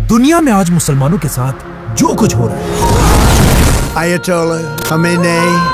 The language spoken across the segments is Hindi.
दुनिया में आज मुसलमानों के साथ जो कुछ हो रहा है। Ayatollah Khamenei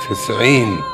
90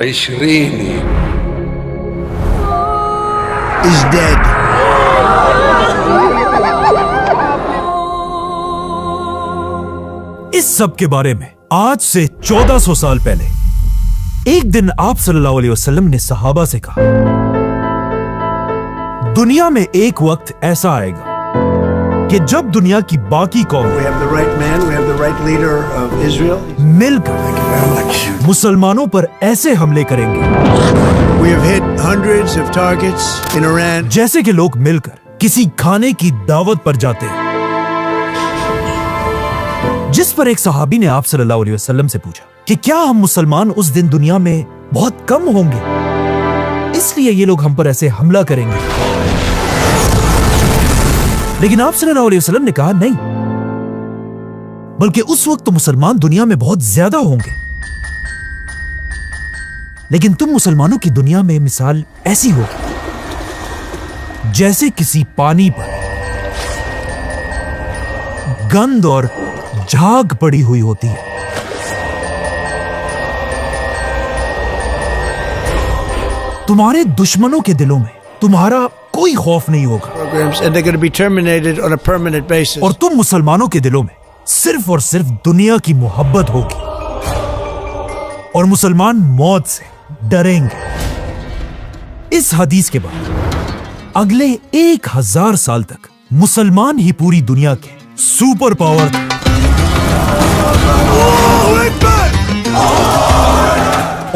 20 is dead. इस सब के बारे में आज से 1400 साल पहले एक दिन आप सल्लल्लाहु अलैहि वसल्लम ने सहाबा से कहा, दुनिया में एक वक्त ऐसा आएगा कि जब दुनिया की बाकी कौम We have the right man, we have the right leader of Israel. मिलकर मुसलमानों पर ऐसे हमले करेंगे We have hit hundreds of targets in Iran. जैसे कि लोग मिलकर किसी खाने की दावत पर जाते हैं। जिस पर एक सहाबी ने आप सल्लल्लाहु अलैहि वसल्लम से पूछा कि क्या हम मुसलमान उस दिन दुनिया में बहुत कम होंगे, इसलिए ये लोग हम पर ऐसे हमला करेंगे। लेकिन आप सल्लल्लाहु अलैहि वसल्लम ने कहा नहीं, बल्कि उस वक्त तो मुसलमान दुनिया में बहुत ज्यादा होंगे, लेकिन तुम मुसलमानों की दुनिया में मिसाल ऐसी होगी जैसे किसी पानी पर गंध और झाग पड़ी हुई होती है। तुम्हारे दुश्मनों के दिलों में तुम्हारा कोई खौफ नहीं होगा Programs, and they're going to be terminated on a permanent basis. और तुम मुसलमानों के दिलों में सिर्फ और सिर्फ दुनिया की मोहब्बत होगी और मुसलमान मौत से डरेंगे। इस हदीस के बाद अगले 1000 साल तक मुसलमान ही पूरी दुनिया के सुपर पावर थे।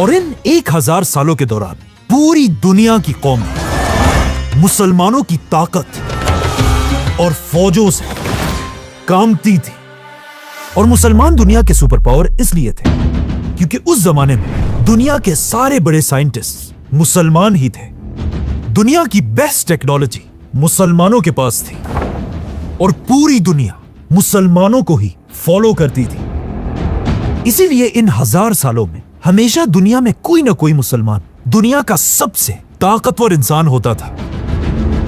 और इन 1000 सालों के दौरान पूरी दुनिया की कौम मुसलमानों की ताकत और फौजों से कांपती थी। और मुसलमान दुनिया के सुपर पावर इसलिए थे क्योंकि उस जमाने में दुनिया के सारे बड़े साइंटिस्ट मुसलमान ही थे। दुनिया की बेस्ट टेक्नोलॉजी मुसलमानों के पास थी और पूरी दुनिया मुसलमानों को ही फॉलो करती थी। इसीलिए इन 1000 सालों में हमेशा दुनिया में कोई ना कोई मुसलमान दुनिया का सबसे ताकतवर इंसान होता था।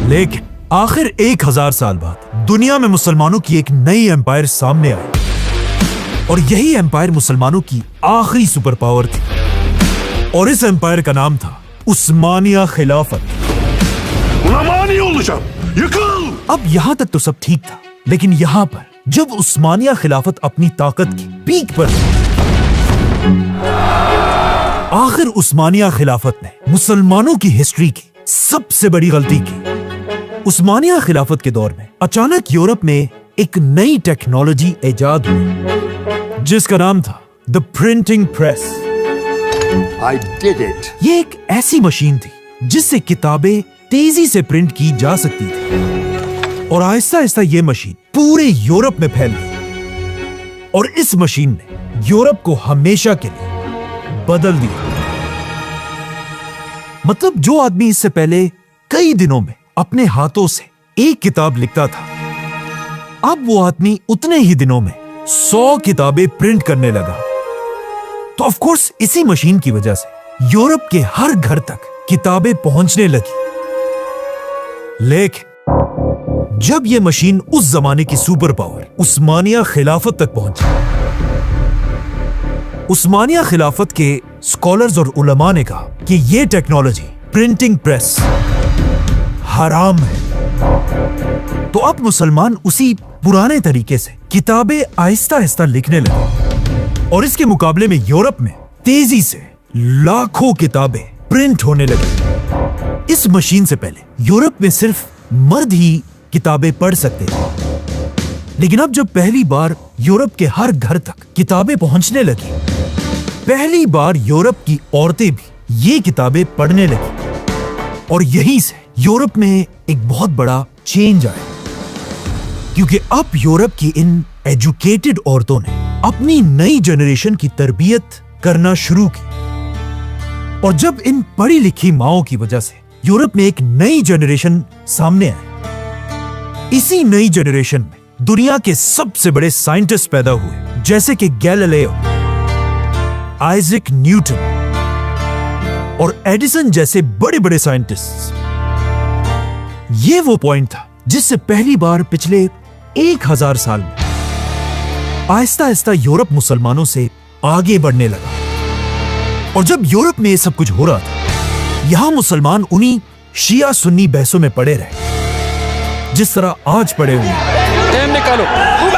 लेकिन आखिर 1000 साल बाद दुनिया में मुसलमानों की एक नई एम्पायर सामने आई और यही एम्पायर मुसलमानों की आखिरी सुपर पावर थी और इस एम्पायर का नाम था उस्मानिया खिलाफत। अब यहां तक तो सब ठीक था, लेकिन यहां पर जब उस्मानिया खिलाफत अपनी ताकत की पीक पर आखिर उस्मानिया खिलाफत ने मुसलमानों की हिस्ट्री की सबसे बड़ी गलती की। उस्मानिया खिलाफत के दौर में अचानक यूरोप में एक नई टेक्नोलॉजी इजाद हुई जिसका नाम था the printing press. I did it. ये एक ऐसी मशीन थी जिससे किताबें तेजी से प्रिंट की जा सकती थी और आहिस्ता आहिस्ता ये मशीन पूरे यूरोप में फैल गई और इस मशीन ने यूरोप को हमेशा के लिए बदल दिया। मतलब जो आदमी इससे पहले कई दिनों में अपने हाथों से एक किताब लिखता था, अब वो आदमी उतने ही दिनों में 100 किताबें प्रिंट करने लगा। तो ऑफ कोर्स इसी मशीन की वजह से यूरोप के हर घर तक किताबें पहुंचने लगी। लेकिन जब यह मशीन उस जमाने की सुपर पावर उस्मानिया खिलाफत तक पहुंची, उस्मानिया खिलाफत के स्कॉलर्स और उलमा ने कहा कि यह टेक्नोलॉजी प्रिंटिंग प्रेस हराम है। तो अब मुसलमान उसी पुराने तरीके से किताबें आहिस्ता आहिस्ता लिखने लगे और इसके मुकाबले में यूरोप में तेजी से लाखों किताबें प्रिंट होने लगी। इस मशीन से पहले यूरोप में सिर्फ मर्द ही किताबें पढ़ सकते थे, लेकिन अब जब पहली बार यूरोप के हर घर तक किताबें पहुंचने लगी, पहली बार यूरोप की औरतें भी ये किताबें पढ़ने लगी और यहीं से यूरोप में एक बहुत बड़ा चेंज आया क्योंकि अब यूरोप की इन एजुकेटेड औरतों ने अपनी नई जनरेशन की तरबियत करना शुरू की। और जब इन पढ़ी लिखी माओं की वजह से यूरोप में एक नई जनरेशन सामने आई, इसी नई जनरेशन में दुनिया के सबसे बड़े साइंटिस्ट पैदा हुए जैसे कि गैलीलियो, आइजैक न्यूटन और एडिसन जैसे बड़े बड़े साइंटिस्ट। ये वो पॉइंट था जिससे पहली बार पिछले 1000 साल में आहिस्ता आहिस्ता यूरोप मुसलमानों से आगे बढ़ने लगा। और जब यूरोप में ये सब कुछ हो रहा था, यहां मुसलमान उन्हीं शिया सुन्नी बहसों में पड़े रहे जिस तरह आज पड़े हुए हैं। टाइम निकालो,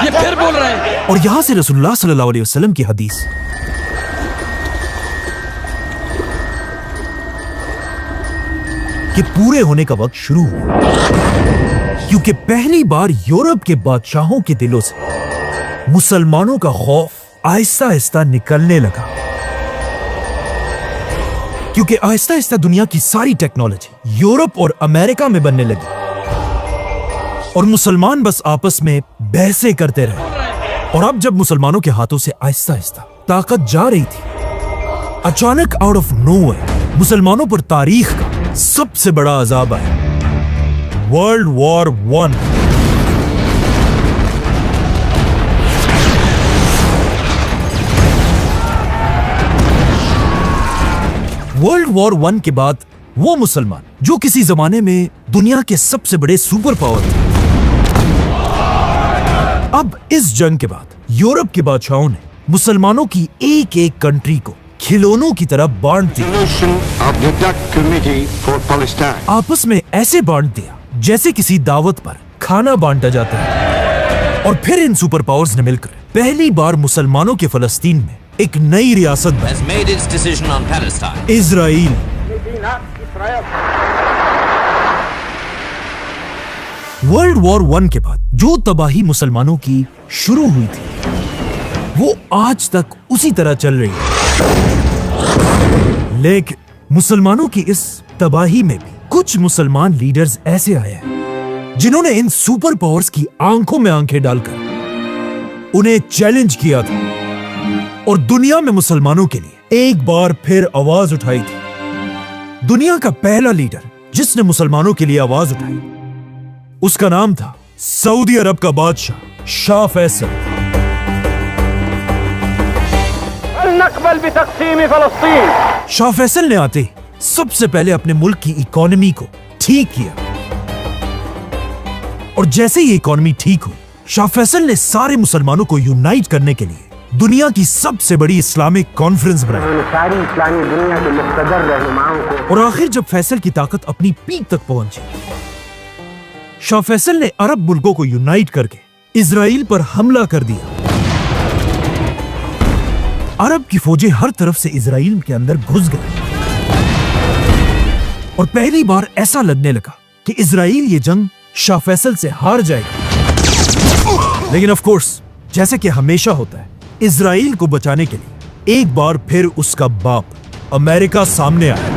ये फिर बोल रहे हैं। और यहां से रसूलुल्लाह सल्लल्लाहु अलैहि वसल्लम की हदीस के पूरे होने का वक्त शुरू हुआ, क्योंकि पहली बार यूरोप के बादशाहों के दिलों से मुसलमानों का खौफ आहिस्ता आहिस्ता निकलने लगा। क्योंकि आहिस्ता आहिस्ता दुनिया की सारी टेक्नोलॉजी यूरोप और अमेरिका में बनने लगी और मुसलमान बस आपस में बहसें करते रहे। और अब जब मुसलमानों के हाथों से आहिस्ता आहिस्ता ताकत जा रही थी, अचानक आउट ऑफ नोवेयर मुसलमानों पर तारीख का सबसे बड़ा अजाब आया, वर्ल्ड वॉर 1। वर्ल्ड वॉर 1 के बाद वो मुसलमान जो किसी जमाने में दुनिया के सबसे बड़े सुपर पावर थे, अब इस जंग के बाद यूरोप के बादशाहों ने मुसलमानों की एक एक कंट्री को खिलौनों की तरह बांट दिया। आपस में ऐसे बांट दिया जैसे किसी दावत पर खाना बांटा जाता है। और फिर इन सुपर पावर्स ने मिलकर पहली बार मुसलमानों के फलस्तीन में एक नई रियासत बनाई, इजराइल। वर्ल्ड वॉर 1 के बाद जो तबाही मुसलमानों की शुरू हुई थी, वो आज तक उसी तरह चल रही है। लेकिन मुसलमानों की इस तबाही में भी कुछ मुसलमान लीडर्स ऐसे आए हैं जिन्होंने इन सुपर पावर्स की आंखों में आंखें डालकर उन्हें चैलेंज किया था और दुनिया में मुसलमानों के लिए एक बार फिर आवाज उठाई थी। दुनिया का पहला लीडर जिसने मुसलमानों के लिए आवाज उठाई, उसका नाम था सऊदी अरब का बादशाह शाह फैसल। शाह फैसल ने आते ही सबसे पहले अपने मुल्क की इकोनॉमी को ठीक किया और जैसे ही इकोनॉमी ठीक हुई, शाह फैसल ने सारे मुसलमानों को यूनाइट करने के लिए दुनिया की सबसे बड़ी इस्लामिक कॉन्फ्रेंस बनाई। सारी इस्लामी दुनिया के मुक़्तदर रहनुमाओं को। और आखिर जब फैसल की ताकत अपनी पीक तक पहुंची, शाह फैसल ने अरब मुल्कों को यूनाइट करके इजराइल पर हमला कर दिया। अरब की फौजें हर तरफ से इजराइल के अंदर घुस गई और पहली बार ऐसा लगने लगा कि इजराइल ये जंग शाह फैसल से हार जाएगा। लेकिन ऑफ कोर्स, जैसे कि हमेशा होता है, इजराइल को बचाने के लिए एक बार फिर उसका बाप अमेरिका सामने आया,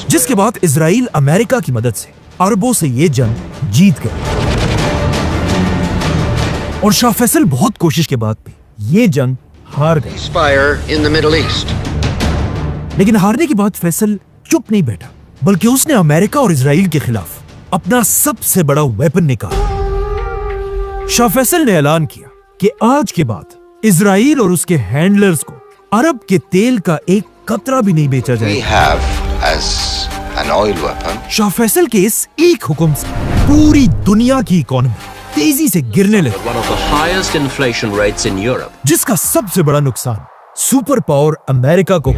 जिसके बाद इजराइल अमेरिका की मदद से अरबों से ये जंग जीत गया। और शाह फैसल बहुत कोशिश के बाद भी ये जंग हार गए। लेकिन हारने के बाद फैसल चुप नहीं बैठा, बल्कि उसने अमेरिका और इजराइल के खिलाफ अपना सबसे बड़ा वेपन निकाला। शाह फैसल ने ऐलान किया कि आज के बाद इजराइल और उसके हैंडलर्स को अरब के तेल का एक कतरा भी नहीं बेचा जाएगा। शाह फैसल के इस एक हुक्म से पूरी दुनिया की इकोनॉमी तेजी से गिरने लगी, जिसका सबसे बड़ा नुकसान सुपर पावर अमेरिका को।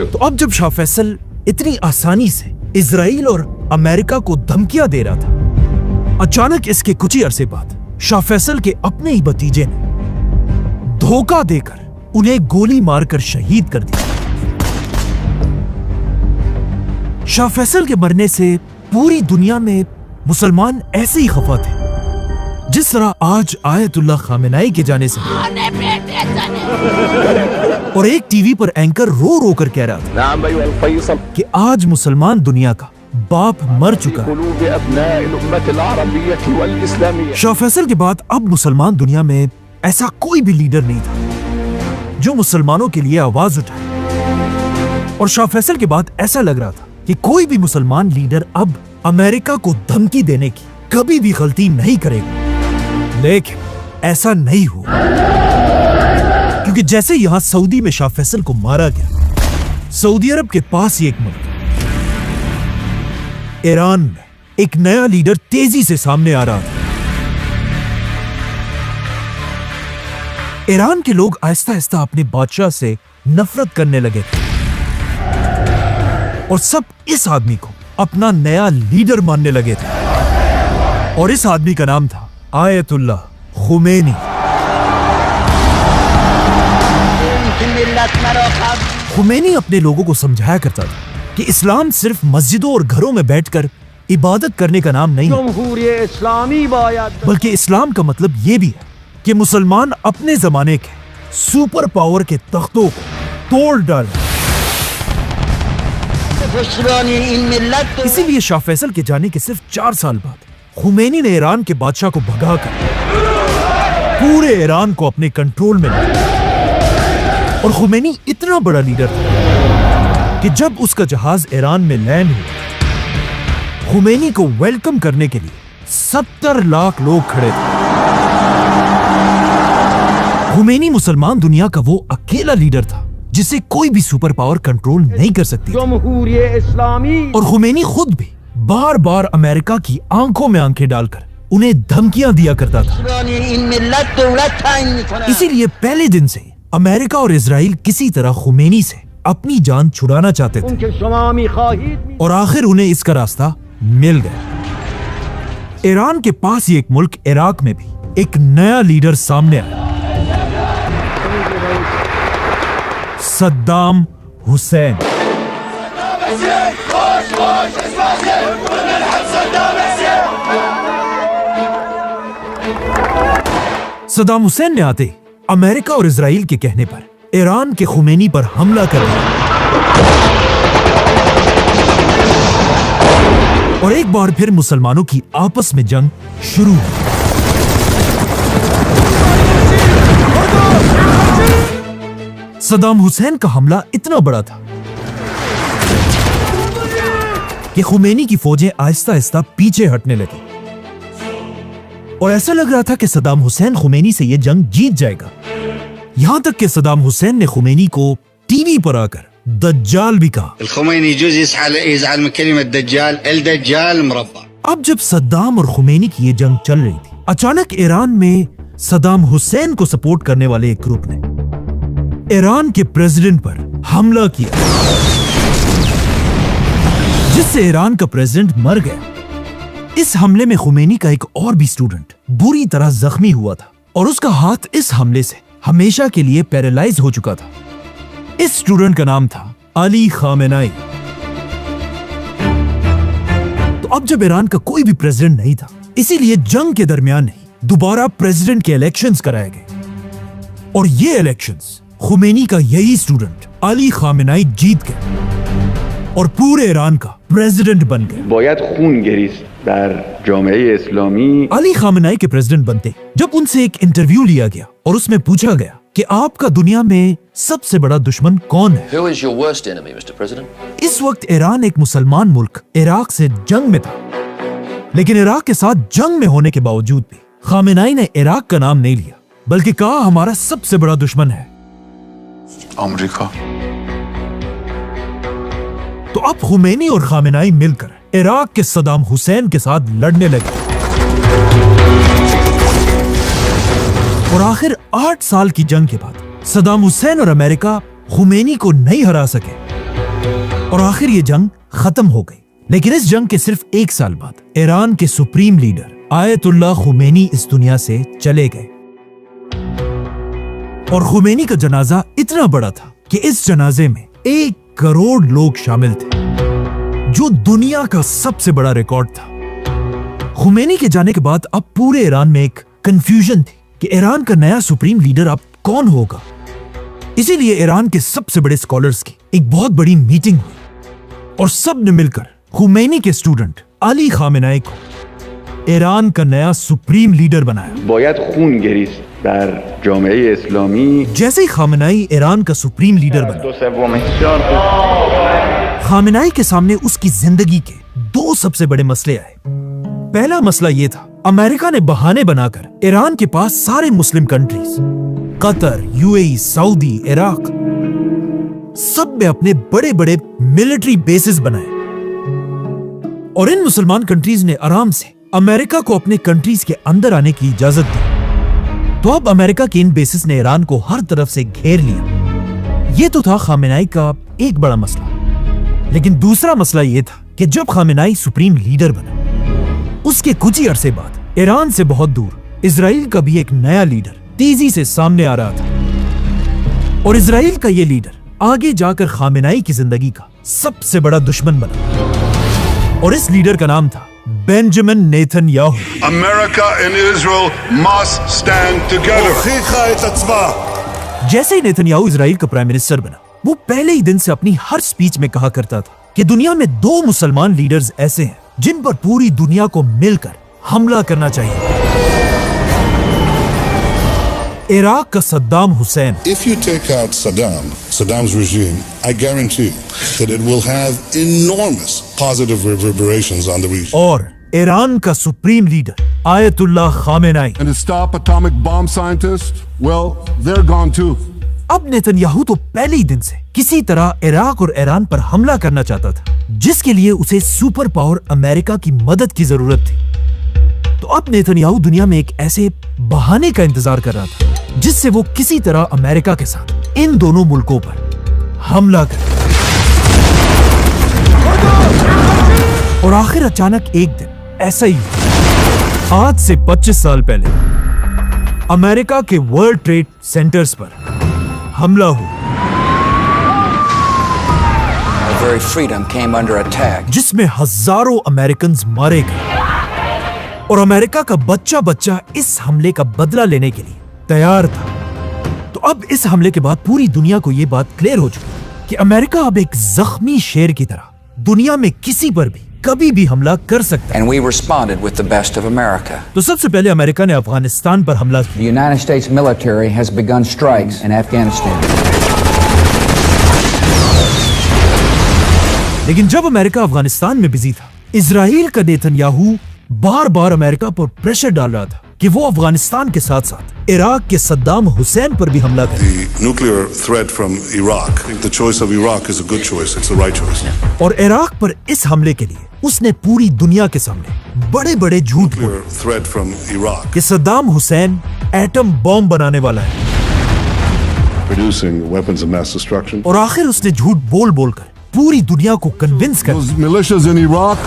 तो अब जब शाह फैसल इतनी आसानी से इजराइल और अमेरिका को धमकियां दे रहा था, अचानक इसके कुछ ही अरसे बाद शाह फैसल के अपने ही भतीजे ने धोखा देकर उन्हें गोली मारकर शहीद कर दिया। शाह फैसल के मरने से पूरी दुनिया में मुसलमान ऐसे ही खफा थे जिस तरह आज आयतुल्लाह खामेनाई के जाने से। और एक टीवी पर एंकर रो रो कर कह रहा था कि आज मुसलमान दुनिया का बाप मर चुका है। शाह फैसल के बाद अब मुसलमान दुनिया में ऐसा कोई भी लीडर नहीं था जो मुसलमानों के लिए आवाज उठाए। और शाह फैसल के बाद ऐसा लग रहा था कि कोई भी मुसलमान लीडर अब अमेरिका को धमकी देने की कभी भी गलती नहीं करेगा। लेकिन ऐसा नहीं हुआ, क्योंकि जैसे यहां सऊदी में शाह फैसल को मारा गया, सऊदी अरब के पास ही एक मुल्क ईरान में एक नया लीडर तेजी से सामने आ रहा था। ईरान के लोग आहिस्ता आहिस्ता अपने बादशाह से नफरत करने लगे थे और सब इस आदमी को अपना नया लीडर मानने लगे थे। और इस आदमी का नाम था आयतुल्लाह खुमैनी। खुमैनी अपने लोगों को समझाया करता था कि इस्लाम सिर्फ मस्जिदों और घरों में बैठकर इबादत करने का नाम नहीं है, बल्कि इस्लाम का मतलब यह भी है कि मुसलमान अपने जमाने के सुपर पावर के तख्तों को तोड़ डालें। इसीलिए शाह फैसल के जाने के सिर्फ 4 साल बाद खुमैनी ने ईरान के बादशाह को भगाकर पूरे ईरान को अपने कंट्रोल में लिया। और खुमैनी इतना बड़ा लीडर था कि जब उसका जहाज ईरान में लैंड हुआ, खुमैनी को वेलकम करने के लिए 70 लाख लोग खड़े थे। खुमैनी मुसलमान दुनिया का वो अकेला लीडर था जिसे कोई भी सुपर पावर कंट्रोल नहीं कर सकती थी। और खुमैनी खुद भी बार बार अमेरिका की आंखों में आंखें डालकर उन्हें धमकियां दिया करता था। इसीलिए पहले दिन से अमेरिका और इजराइल किसी तरह खुमैनी से अपनी जान छुड़ाना चाहते थे और आखिर उन्हें इसका रास्ता मिल गया। ईरान के पास ही एक मुल्क इराक में भी एक नया लीडर सामने आया, सद्दाम हुसैन। सद्दाम हुसैन ने आते अमेरिका और इजराइल के कहने पर ईरान के खुमैनी पर हमला कर दिया और एक बार फिर मुसलमानों की आपस में जंग शुरू हुई। सद्दाम हुसैन का हमला इतना बड़ा था कि खुमैनी की फौजें आहिस्ता आहिस्ता पीछे हटने लगी और ऐसा लग रहा था कि सद्दाम हुसैन खुमैनी से यह जंग जीत जाएगा। यहां तक कि सद्दाम हुसैन ने खुमैनी को टीवी पर आकर दज्जाल भी कहा। अब जब सद्दाम और खुमैनी की यह जंग चल रही थी, अचानक ईरान में सद्दाम हुसैन को सपोर्ट करने वाले एक ग्रुप ने ईरान के प्रेसिडेंट पर हमला किया, जिससे ईरान का प्रेसिडेंट मर गया। इस हमले में खुमैनी का एक और भी स्टूडेंट बुरी तरह जख्मी हुआ था और उसका हाथ इस हमले से हमेशा के लिए पैरालाइज हो चुका था। इस स्टूडेंट का नाम था अली खामेनाई। तो अब जब ईरान का कोई भी प्रेसिडेंट नहीं था, इसीलिए जंग के दरमियान ही दोबारा प्रेसिडेंट के इलेक्शंस कराए गए और ये इलेक्शंस खुमैनी का यही स्टूडेंट अली खामेनाई जीत गए और पूरे ईरान का प्रेसिडेंट बन गए। अली खामेनाई के प्रेसिडेंट बनते जब उनसे एक इंटरव्यू लिया गया और उसमें पूछा गया कि आपका दुनिया में सबसे बड़ा दुश्मन कौन है? Who is your worst enemy, Mr. President? इस वक्त ईरान एक मुसलमान मुल्क इराक से जंग में था, लेकिन इराक के साथ जंग में होने के बावजूद भी खामेनाई ने इराक का नाम नहीं लिया, बल्कि कहा हमारा सबसे बड़ा दुश्मन है अमेरिका। तो अब खुमैनी और खामेनाई मिलकर इराक के सद्दाम हुसैन के साथ लड़ने लगे और आखिर 8 साल की जंग के बाद सद्दाम हुसैन और अमेरिका खुमैनी को नहीं हरा सके और आखिर ये जंग खत्म हो गई। लेकिन इस जंग के सिर्फ 1 साल बाद ईरान के सुप्रीम लीडर आयतुल्लाह खुमैनी इस दुनिया से चले गए और खुमैनी का जनाजा इतना बड़ा था कि इस जनाजे में 1 करोड़ लोग शामिल थे, जो दुनिया का सबसे बड़ा रिकॉर्ड था। खुमैनी के जाने के बाद अब पूरे ईरान में एक कंफ्यूजन थी कि ईरान का नया सुप्रीम लीडर अब कौन होगा। इसीलिए ईरान के सबसे बड़े स्कॉलर्स की एक बहुत बड़ी मीटिंग हुई और सब ने मिलकर खुमैनी के स्टूडेंट अली खामेनाई को ईरान का नया सुप्रीम लीडर बनाया। जैसे ही खामेनाई ईरान का सुप्रीम लीडर बना, खामेनाई के सामने उसकी जिंदगी के 2 सबसे बड़े मसले आए। पहला मसला यह था, अमेरिका ने बहाने बनाकर ईरान के पास सारे Muslim countries Qatar, UAE, Saudi, Iraq सब में अपने बड़े बड़े मिलिट्री बेसिस बनाए और इन मुसलमान कंट्रीज ने आराम से अमेरिका को अपने कंट्रीज के अंदर आने की इजाजत दी। तो अब अमेरिका के इन बेसिस ने ईरान को हर तरफ से घेर लिया। यह तो था खामेनाई का एक बड़ा मसला। लेकिन दूसरा मसला यह था कि जब खामेनाई सुप्रीम लीडर बना, उसके कुछ ही अरसे बाद ईरान से बहुत दूर इजराइल का भी एक नया लीडर तेजी से सामने आ रहा था और इजराइल का यह लीडर आगे जाकर खामेनाई की जिंदगी का सबसे बड़ा दुश्मन बना और इस लीडर का नाम था Benjamin Netanyahu. America and Israel must stand together. जैसे ही नेतन्याहू इजराइल का प्राइम मिनिस्टर बना, वो पहले ही दिन से अपनी हर स्पीच में कहा करता था कि दुनिया में 2 मुसलमान लीडर्स ऐसे हैं जिन पर पूरी दुनिया को मिलकर हमला करना चाहिए। इराक का Saddam Hussain. If you take out Saddam's regime, I guarantee that it will have enormous positive reverberations on the region. और ईरान का supreme leader Ayatollah Khamenei. And to stop atomic bomb scientists, well, they're gone too. अब नेतन्याहू तो पहले ही दिन से किसी तरह इराक और ईरान पर हमला करना चाहता था, जिसके लिए उसे सुपर पावर अमेरिका की मदद की जरूरत थी। तो अब नेतन्याहू दुनिया में एक ऐसे बहाने का इंतजार कर रहा था जिससे वो किसी तरह अमेरिका के साथ इन दोनों मुल्कों पर हमला करे। और आखिर अचानक एक दिन ऐसा ही हुआ। आज से 25 साल पहले अमेरिका के वर्ल्ड ट्रेड सेंटर्स पर हमला हुआ, very freedom came under attack. जिसमें हजारों अमेरिकन्स मारे गए और अमेरिका का बच्चा बच्चा इस हमले का बदला लेने के लिए तैयार था। तो अब इस हमले के बाद पूरी दुनिया को यह बात क्लियर हो चुकी कि अमेरिका अब एक जख्मी शेर की तरह दुनिया में किसी पर भी कभी भी हमला कर सकता है। And we responded with the best of America. तो सबसे पहले अमेरिका ने अफगानिस्तान पर हमला किया। The United States military has begun strikes in Afghanistan. लेकिन जब अमेरिका अफगानिस्तान में बिजी था, इजराइल का नेतन्याहू बार बार अमेरिका पर प्रेशर डाल रहा था कि वो अफगानिस्तान के साथ साथ इराक के सद्दाम हुसैन पर भी हमला करे। The nuclear threat from Iraq. I think the choice of Iraq is a good choice. It's the right choice. और इराक पर इस हमले के लिए उसने पूरी दुनिया के सामने बड़े बड़े झूठ बोले। Nuclear threat from Iraq. कि सद्दाम हुसैन एटम बॉम्ब बनाने वाला है। Producing weapons of mass destruction. और आखिर उसने झूठ बोल बोलकर पूरी दुनिया को कन्विंस कर Those militias in Iraq.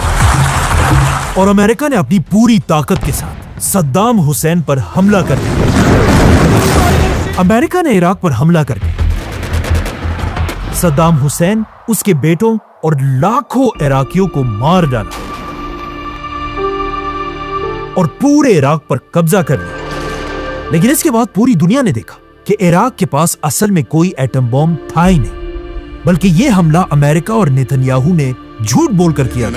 और अमेरिका ने अपनी पूरी ताकत के साथ सद्दाम हुसैन पर हमला कर दिया। अमेरिका ने इराक पर हमला करके सद्दाम हुसैन, उसके बेटों और लाखों इराकियों को मार डाला और पूरे इराक पर कब्जा कर लिया। लेकिन इसके बाद पूरी दुनिया ने देखा कि इराक के पास असल में कोई एटम बॉम्ब था ही नहीं, बल्कि यह हमला अमेरिका और नेतन्याहू ने झूठ बोलकर किया।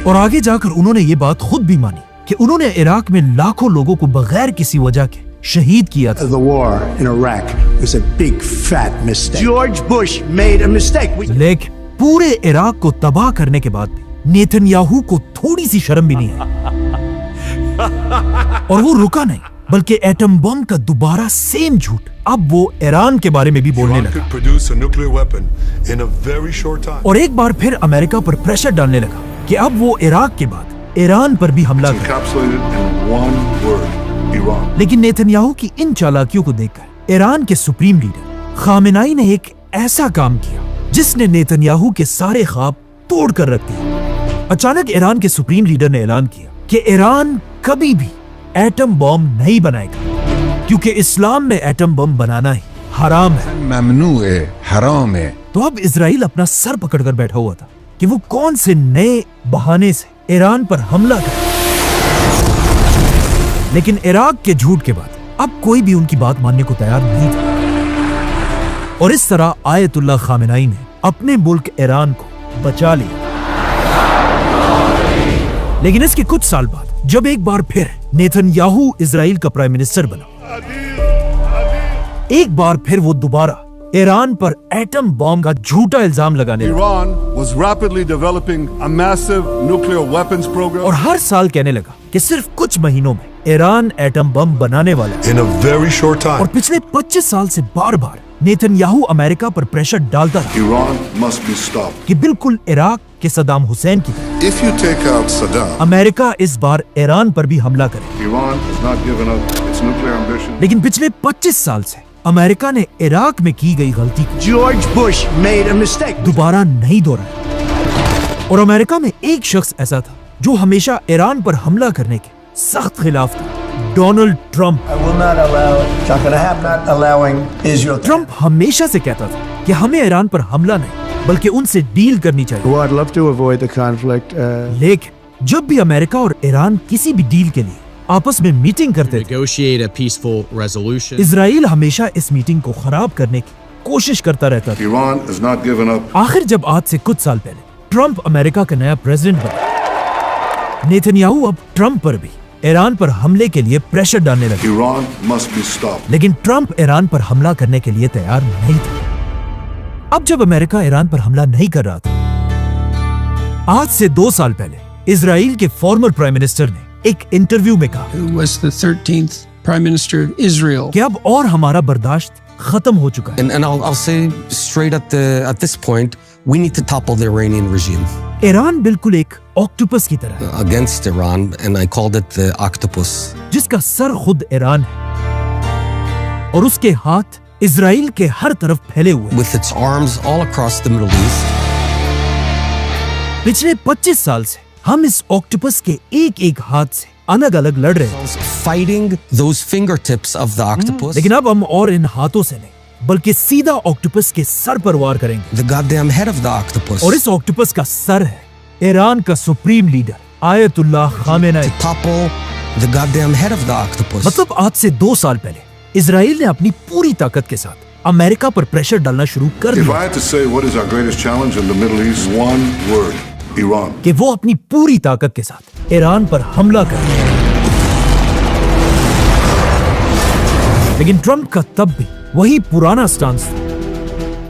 और आगे जाकर उन्होंने ये बात खुद भी मानी कि उन्होंने इराक में लाखों लोगों को बगैर किसी वजह के शहीद किया था। The war in Iraq was a big fat mistake. George Bush made a mistake. लेकिन पूरे इराक को तबाह करने के बाद भी नेतन्याहू को थोड़ी सी शर्म भी नहीं आई और वो रुका नहीं, बल्कि एटम बम का दोबारा सेम झूठ अब वो ईरान के बारे में भी बोलने लगा और एक बार फिर अमेरिका पर प्रेशर डालने लगा कि अब वो इराक के बाद ईरान पर भी हमला करे। लेकिन नेतन्याहू की इन चालाकियों को देखकर ईरान के सुप्रीम लीडर खामेनाई ने एक ऐसा काम किया जिसने नेतन्याहू के सारे ख्वाब तोड़ कर रख दिए। अचानक ईरान के सुप्रीम लीडर ने ऐलान किया कि ईरान कभी भी एटम बॉम्ब नहीं बनाएगा, क्योंकि इस्लाम में एटम बम बनाना ही हराम है, ममनू है, हराम है। तो अब इजराइल अपना सर पकड़कर बैठा हुआ था कि वो कौन से नए बहाने से ईरान पर हमला करे। लेकिन इराक के झूठ के बाद अब कोई भी उनकी बात मानने को तैयार नहीं था और इस तरह आयतुल्लाह खामेनाई ने अपने मुल्क ईरान को बचा लिया। लेकिन इसके कुछ साल बाद जब एक बार फिर नेतन्याहू इजराइल का प्राइम मिनिस्टर बना, एक बार फिर वो दोबारा ईरान पर एटम बॉम्ब का झूठा इल्जाम लगाने लगा। Iran was rapidly developing a massive nuclear weapons program. और हर साल कहने लगा कि सिर्फ कुछ महीनों में ईरान एटम बम बनाने वाला है। In a very short time. और पिछले 25 साल से बार बार नेतन्याहू अमेरिका पर प्रेशर डालता रहा Iran must be stopped. कि बिल्कुल इराक के सद्दाम हुसैन की तरह If you take out Saddam, America इस बार ईरान पर भी हमला करे। Iran has not given up its nuclear ambition. लेकिन पिछले 25 साल से अमेरिका ने इराक में की गई गलती को George Bush made a mistake. दोबारा नहीं दोहराया। और अमेरिका में एक शख्स ऐसा था जो हमेशा ईरान पर हमला करने के सख्त खिलाफ था, Donald Trump. I will not allow it. It's not going to happen. Not allowing Israel. Trump हमेशा से कहता था कि हमें ईरान पर हमला नहीं बल्कि उनसे डील करनी चाहिए। Well, I'd love to avoid the conflict. लेकिन जब भी अमेरिका और ईरान किसी भी डील के लिए आपस में मीटिंग करते थे, Negotiate a peaceful resolution. Israel हमेशा इस मीटिंग को खराब करने की कोशिश करता रहता था। Iran has not given up. आखिर जब आज से कुछ साल पहले ट्रंप अमेरिका का नया प्रेसिडेंट बना, नेतन्याहू अब ट्रंप पर भी ईरान पर हमले के लिए प्रेशर डालने लगे। Iran must be stopped. लेकिन ट्रंप ईरान पर हमला करने के लिए तैयार नहीं था। अब जब अमेरिका ईरान पर हमला नहीं कर रहा था, आज से 2 साल पहले इजराइल के फॉर्मर प्राइम मिनिस्टर ने एक इंटरव्यू में कहा Who was the 13th Prime Minister of Israel? कि अब और हमारा बर्दाश्त खत्म हो चुका है। And I'll say straight at this point, we need to topple the Iranian regime. Iran बिल्कुल एक ऑक्टोपस की तरह है, Against Iran, and I called it the octopus. जिसका सर खुद ईरान है और उसके हाथ इजराइल के हर तरफ फैले हुए हैं। With its arms all across the Middle East. पिछले 25 साल से हम इस ऑक्टोपस के एक एक हाथ से अलग अलग लड़ रहे हैं, Fighting those fingertips of the octopus. लेकिन अब हम और इन हाथों से नहीं बल्कि सीधा ऑक्टोपस के सर पर वार करेंगे। The goddamn head of the octopus. और इस ऑक्टोपस का सर है ईरान का supreme leader Ayatollah Khamenei. To topple the goddamn head of the octopus. मतलब आज से 2 साल पहले इजराइल ने अपनी पूरी ताकत के साथ अमेरिका पर प्रेशर डालना शुरू कर If दिया I had to say what is our greatest challenge in the Middle East, one word, Iran. कि वो अपनी पूरी ताकत के साथ ईरान पर हमला कर। लेकिन ट्रंप का तब भी वही पुराना स्टांस था।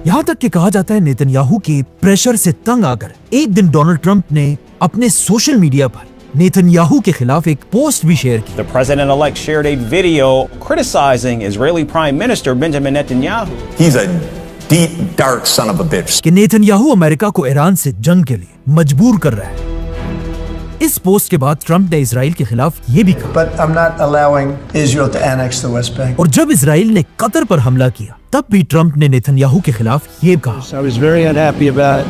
यहां तक कि कहा जाता है नेतन्याहू के प्रेशर से तंग आकर एक दिन डोनाल्ड ट्रंप ने अपने सोशल मीडिया पर नेतन्याहू के खिलाफ एक पोस्ट भी शेयर की। The president-elect shared a video criticizing Israeli Prime Minister Benjamin Netanyahu. He's a deep, dark son of a bitch. कि नेतन्याहू अमेरिका को ईरान से जंग के लिए मजबूर कर रहा है। इस पोस्ट के बाद ट्रंप ने इजराइल के खिलाफ ये भी कहा। But I'm not allowing Israel to annex the West Bank. और जब इजराइल ने कतर पर हमला किया तब भी ट्रंप ने नेतन्याहू के खिलाफ ये कहा। I was very unhappy about it.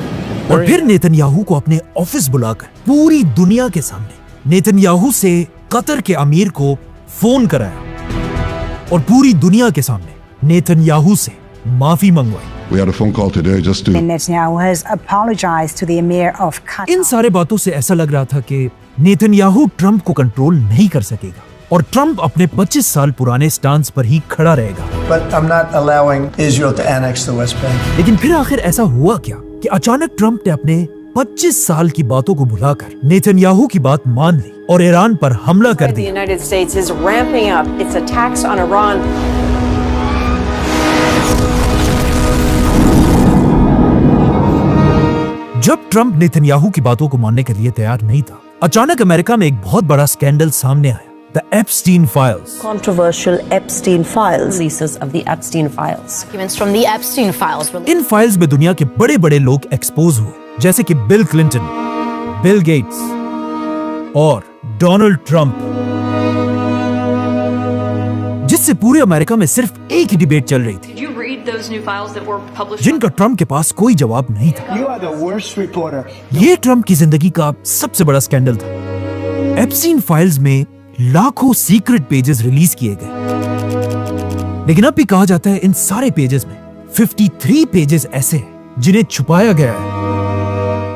और फिर नेतन्याहू को अपने ऑफिस बुलाकर पूरी दुनिया के सामने नेतन्याहू से कतर के अमीर को फोन कराया और पूरी दुनिया के सामने नेतन्याहू से माफी मंगवाई। We had a phone call today just to. Netanyahu has apologized to the Emir of Qatar. इन सारे बातों से ऐसा लग रहा था कि नेतन्याहू ट्रंप को कंट्रोल नहीं कर सकेगा और ट्रंप अपने 25 साल पुराने स्टांस पर ही खड़ा रहेगा। But I'm not allowing Israel to annex the West Bank. लेकिन फिर आखिर ऐसा हुआ क्या कि अचानक ट्रंप ने अपने 25 साल की बातों को भुलाकर नेतन्याहू की बात मान ली और ईरान पर हमला कर दिया। The United States is ramping up its attacks on Iran. जब ट्रंप नेतन्याहू की बातों को मानने के लिए तैयार नहीं था, अचानक अमेरिका में एक बहुत बड़ा स्कैंडल सामने आया, The Epstein Files. Controversial Epstein Files. Releases of the Epstein Files. Documents from the Epstein Files. In files में दुनिया के बड़े बड़े लोग एक्सपोज हुए, जैसे कि बिल क्लिंटन, बिल गेट्स और डोनाल्ड ट्रंप, जिससे पूरे अमेरिका में सिर्फ एक ही डिबेट चल रही थी, जिनका ट्रंप के पास कोई जवाब नहीं था। You are the worst reporter. ये ट्रंप की जिंदगी का सबसे बड़ा स्कैंडल था। एप्स्टीन फाइल्स में लाखों सीक्रेट पेजेस रिलीज किए गए, लेकिन अब भी कहा जाता है इन सारे पेजेस में 53 पेजेस ऐसे हैं जिन्हें छुपाया गया है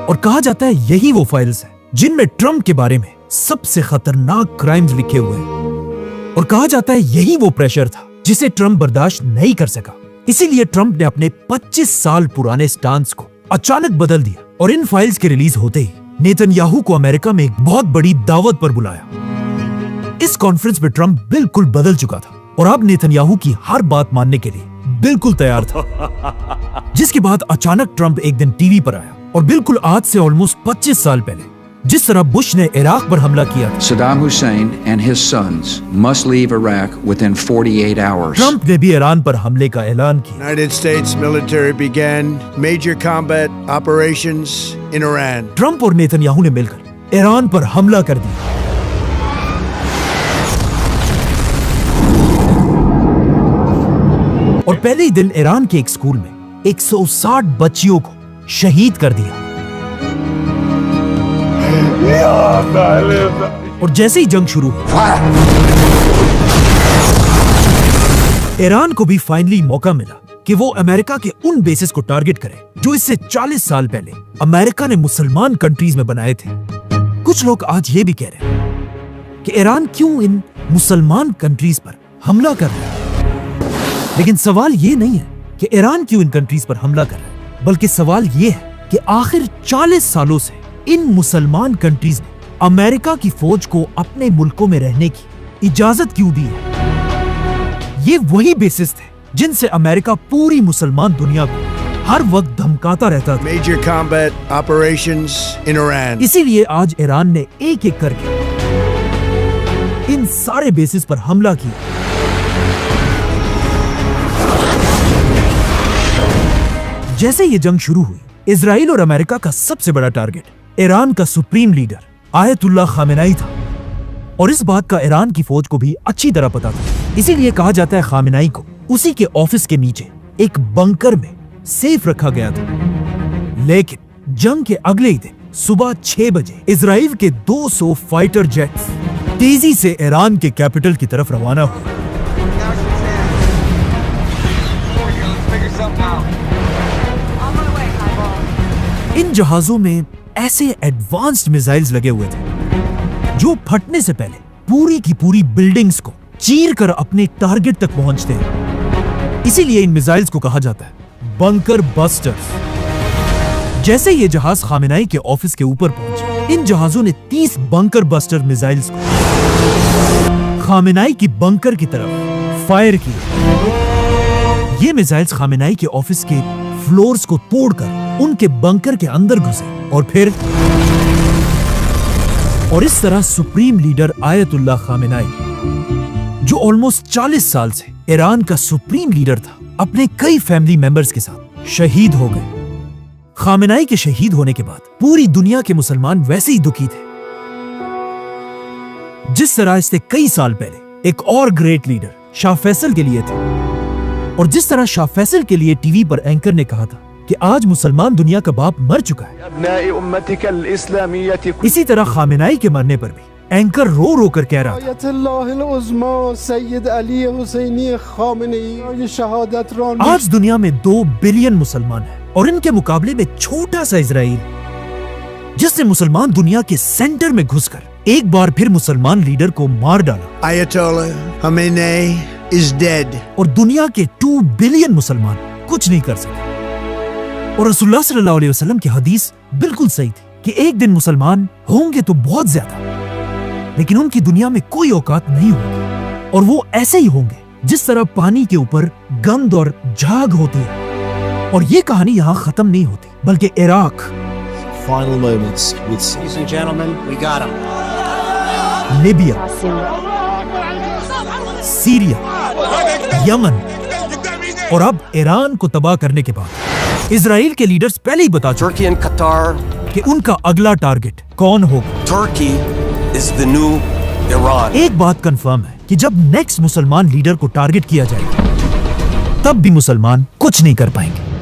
और कहा जाता है यही वो फाइल्स हैं जिनमें ट्रंप के बारे में सबसे खतरनाक क्राइम्स लिखे हुए हैं और कहा जाता है यही वो प्रेशर था जिसे ट्रंप बर्दाश्त नहीं कर सका। इसीलिए ट्रंप ने अपने 25 साल पुराने स्टांस को अचानक बदल दिया और इन फाइल्स के रिलीज होते ही नेतन्याहू को अमेरिका में एक बहुत बड़ी दावत पर बुलाया। इस कॉन्फ्रेंस में ट्रंप बिल्कुल बदल चुका था और अब नेतन्याहू की हर बात मानने के लिए बिल्कुल तैयार था। जिसके बाद अचानक ट्रंप एक दिन टीवी पर आया और बिल्कुल आज से ऑलमोस्ट 25 साल पहले जिस तरह बुश ने इराक पर हमला किया, Saddam Hussein and his sons must leave Iraq within 48 hours. Trump ने भी ईरान पर हमले का ऐलान किया। United States military began major combat operations in Iran. Trump और नेतन्याहू ने मिलकर ईरान पर हमला कर दिया। और पहले ही दिन ईरान के एक स्कूल में 160 बच्चियों को शहीद कर दिया। और जैसे ही जंग शुरू हुई, ईरान को भी फाइनली मौका मिला कि वो अमेरिका के उन बेसिस को टारगेट करे जो इससे 40 साल पहले अमेरिका ने मुसलमान कंट्रीज में बनाए थे। कुछ लोग आज ये भी कह रहे हैं कि ईरान क्यों इन मुसलमान कंट्रीज पर हमला कर रहा है, लेकिन सवाल ये नहीं है कि ईरान क्यों इन कंट्रीज पर हमला कर रहा है, बल्कि सवाल ये है कि आखिर 40 सालों से इन मुसलमान कंट्रीज ने अमेरिका की फौज को अपने मुल्कों में रहने की इजाजत क्यों दी है। ये वही बेसिस थे जिनसे अमेरिका पूरी मुसलमान दुनिया को हर वक्त धमकाता रहता था। Major combat operations in Iran. इसीलिए आज ईरान ने एक एक करके इन सारे बेसिस पर हमला किया। जैसे ये जंग शुरू हुई, इजराइल और अमेरिका का सबसे बड़ा टारगेट ईरान का सुप्रीम लीडर आयतुल्लाह खामेनेई था। और इस बात का ईरान की फौज को भी अच्छी तरह पता था। इसीलिए कहा जाता है खामेनेई को उसी के ऑफिस के नीचे एक बंकर में सेफ रखा गया था। लेकिन जंग के अगले ही दिन सुबह 6 बजे इजराइल के 200 फाइटर जेट्स तेजी से ईरान के कैपिटल की तरफ रवाना हुए। इन जहाजों में ऐसे एडवांस्ड मिसाइल्स लगे हुए थे जो फटने से पहले पूरी की पूरी बिल्डिंग्स को चीर कर अपने टारगेट तक पहुंचते हैं। इसीलिए इन मिसाइल्स को कहा जाता है बंकर बस्टर्स। जैसे ये जहाज खामेनेई के ऑफिस के ऊपर पहुंचे, इन जहाजों ने 30 बंकर बस्टर मिसाइल्स को खामेनेई की बंकर की तरफ फायर किए। ये मिसाइल्स खामेनेई के ऑफिस के फ्लोर्स को तोड़कर उनके बंकर के अंदर घुसे और इस तरह सुप्रीम लीडर आयतुल्लाह खामेनेई, जो ऑलमोस्ट 40 साल से ईरान का सुप्रीम लीडर था, अपने कई फैमिली मेंबर्स के साथ शहीद हो गए। खामेनेई के शहीद होने के बाद पूरी दुनिया के मुसलमान वैसे ही दुखी थे जिस तरह इससे कई साल पहले एक और ग्रेट लीडर शाह फैसल के लिए थे, और जिस तरह शाह फैसल के लिए टीवी पर एंकर ने कहा था कि आज मुसलमान दुनिया का बाप मर चुका है। इसी तरह खामेनेई के मरने पर भी एंकर रो रो कर कह रहा था, आज दुनिया में 2 बिलियन मुसलमान हैं और इनके मुकाबले में छोटा सा इजराइल, जिसने मुसलमान दुनिया के सेंटर में घुसकर एक बार फिर मुसलमान लीडर को मार डाला। Ayatollah Khamenei is dead. और दुनिया के 2 बिलियन मुसलमान कुछ नहीं कर सके। और रसूलुल्लाह सल्लल्लाहु अलैहि वसल्लम की हदीस बिल्कुल सही थी कि एक दिन मुसलमान होंगे तो बहुत ज्यादा, लेकिन उनकी दुनिया में कोई औकात नहीं होगी, और वो ऐसे ही होंगे जिस तरह पानी के ऊपर गंद और झाग होती है। और ये कहानी यहाँ खत्म नहीं होती, बल्कि Iraq, Final moments with ladies and gentlemen, we got him. Libya, Syria, Yemen और अब ईरान को तबाह करने के बाद इजराइल के लीडर्स पहले ही बता चुके कि उनका अगला टारगेट कौन होगा। Turkey is the new Iran. एक बात कंफर्म है कि जब नेक्स्ट मुसलमान लीडर को टारगेट किया जाएगा, तब भी मुसलमान कुछ नहीं कर पाएंगे।